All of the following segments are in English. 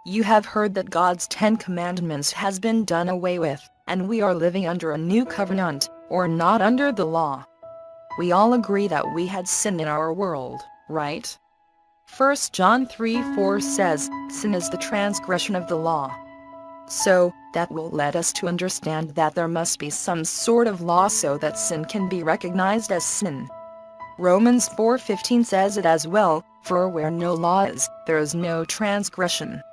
You have heard that God's 10 Commandments has been done away with, and we are living under a new covenant, or not under the law. We all agree that we had sin in our world, right? 1 John 3:4 says, "Sin is the transgression of the law." So, that will lead us to understand that there must be some sort of law so that sin can be recognized as sin. Romans 4:15 says it as well, "For where no law is, there is no transgression."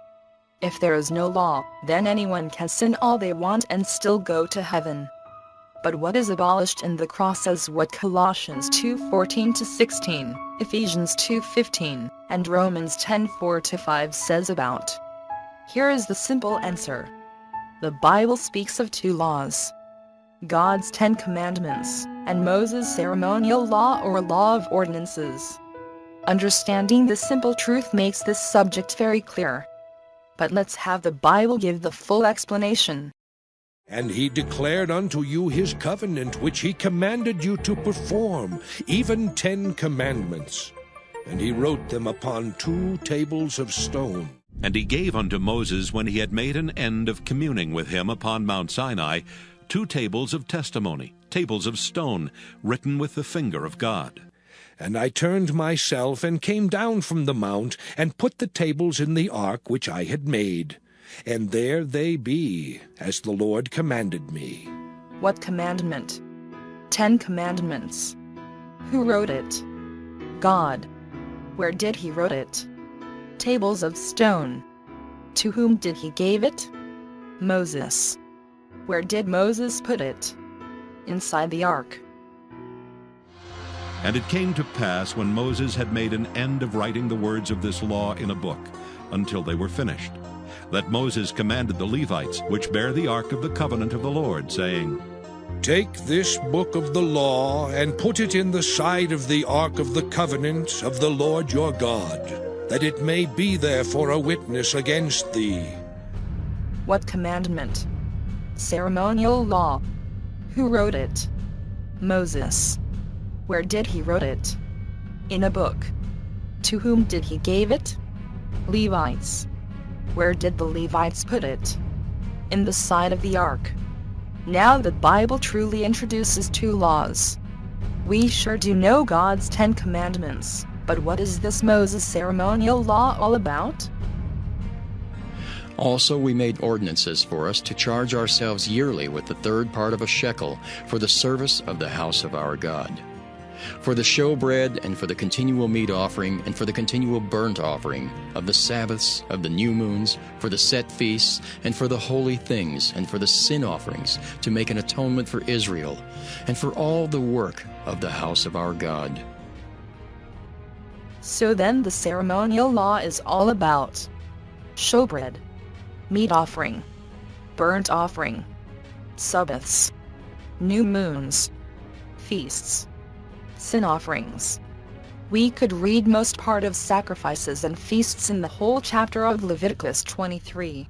If there is no law, then anyone can sin all they want and still go to heaven. But what is abolished in the cross is what Colossians 2:14-16, Ephesians 2:15, and Romans 10:4-5 says about. Here is the simple answer. The Bible speaks of 2 laws: God's 10 Commandments, and Moses' ceremonial law or law of ordinances. Understanding this simple truth makes this subject very clear. But let's have the Bible give the full explanation. And he declared unto you his covenant, which he commanded you to perform, even 10 commandments. And he wrote them upon 2 tables of stone. And he gave unto Moses, when he had made an end of communing with him upon Mount Sinai, 2 tables of testimony, tables of stone, written with the finger of God. And I turned myself, and came down from the mount, and put the tables in the ark which I had made. And there they be, as the Lord commanded me. What commandment? 10 Commandments. Who wrote it? God. Where did he wrote it? Tables of stone. To whom did he gave it? Moses. Where did Moses put it? Inside the ark. And it came to pass, when Moses had made an end of writing the words of this law in a book, until they were finished, that Moses commanded the Levites, which bear the ark of the covenant of the Lord, saying, Take this book of the law, and put it in the side of the ark of the covenant of the Lord your God, that it may be there for a witness against thee. What commandment? Ceremonial law. Who wrote it? Moses. Where did he wrote it? In a book. To whom did he gave it? Levites. Where did the Levites put it? In the side of the ark. Now the Bible truly introduces 2 laws. We sure do know God's 10 Commandments, but what is this Moses ceremonial law all about? Also we made ordinances for us to charge ourselves yearly with the 3rd part of a shekel for the service of the house of our God. For the showbread, and for the continual meat offering, and for the continual burnt offering, of the Sabbaths, of the new moons, for the set feasts, and for the holy things, and for the sin offerings, to make an atonement for Israel, and for all the work of the house of our God. So then the ceremonial law is all about showbread, meat offering, burnt offering, Sabbaths, new moons, feasts, sin offerings. We could read most part of sacrifices and feasts in the whole chapter of Leviticus 23.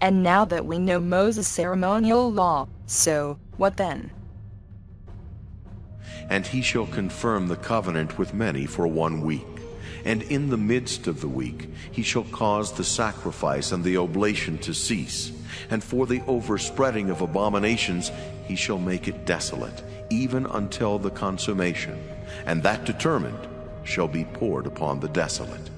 And now that we know Moses' ceremonial law, so what then? And he shall confirm the covenant with many for 1 week. And in the midst of the week he shall cause the sacrifice and the oblation to cease. And for the overspreading of abominations he shall make it desolate, even until the consummation. And that determined shall be poured upon the desolate.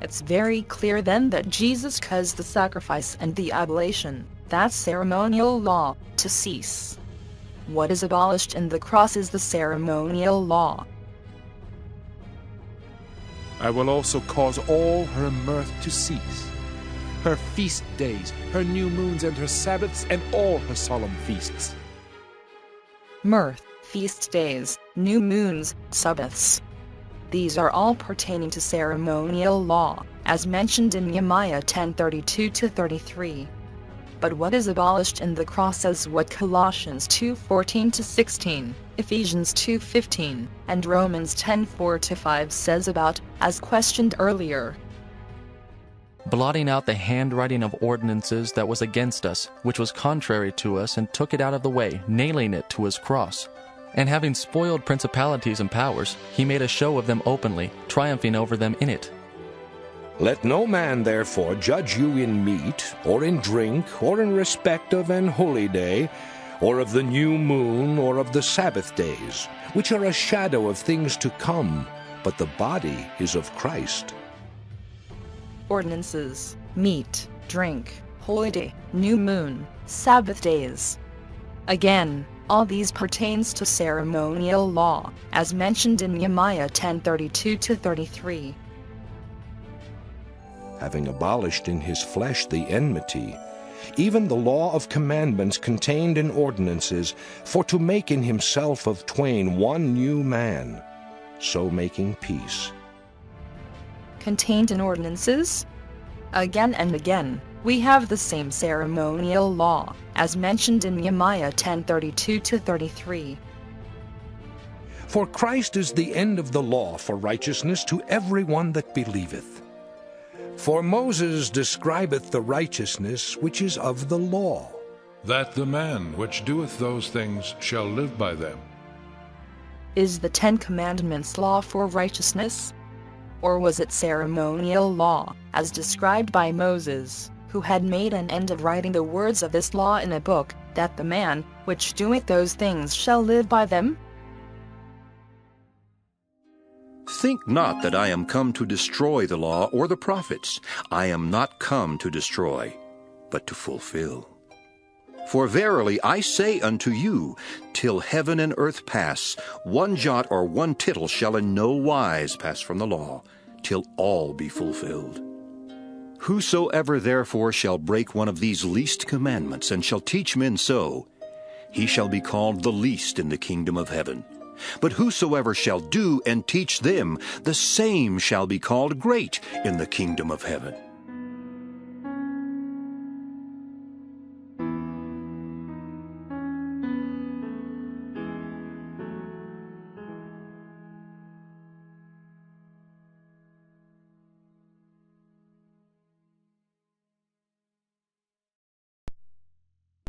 It's very clear then that Jesus caused the sacrifice and the oblation, that ceremonial law, to cease. What is abolished in the cross is the ceremonial law. I will also cause all her mirth to cease, her feast days, her new moons, and her Sabbaths, and all her solemn feasts. Mirth, feast days, new moons, Sabbaths. These are all pertaining to ceremonial law, as mentioned in Nehemiah 10:32-33. But what is abolished in the cross is what Colossians 2:14-16, Ephesians 2:15, and Romans 10:4-5 says about, as questioned earlier. Blotting out the handwriting of ordinances that was against us, which was contrary to us, and took it out of the way, nailing it to his cross. And having spoiled principalities and powers, he made a show of them openly, triumphing over them in it. Let no man therefore judge you in meat, or in drink, or in respect of an holy day, or of the new moon, or of the Sabbath days, which are a shadow of things to come, but the body is of Christ. Ordinances, meat, drink, holy day, new moon, Sabbath days. Again, all these pertains to ceremonial law, as mentioned in Nehemiah 10:32-33. Having abolished in his flesh the enmity, even the law of commandments contained in ordinances, for to make in himself of twain one new man, so making peace. Contained in ordinances? Again and again, we have the same ceremonial law, as mentioned in Nehemiah 10:32-33. For Christ is the end of the law for righteousness to every one that believeth. For Moses describeth the righteousness which is of the law, that the man which doeth those things shall live by them. Is the 10 Commandments law for righteousness? Or was it ceremonial law, as described by Moses, who had made an end of writing the words of this law in a book, that the man which doeth those things shall live by them? Think not that I am come to destroy the law or the prophets. I am not come to destroy, but to fulfill. For verily I say unto you, till heaven and earth pass, one jot or one tittle shall in no wise pass from the law, till all be fulfilled. Whosoever therefore shall break one of these least commandments, and shall teach men so, he shall be called the least in the kingdom of heaven. But whosoever shall do and teach them, the same shall be called great in the kingdom of heaven.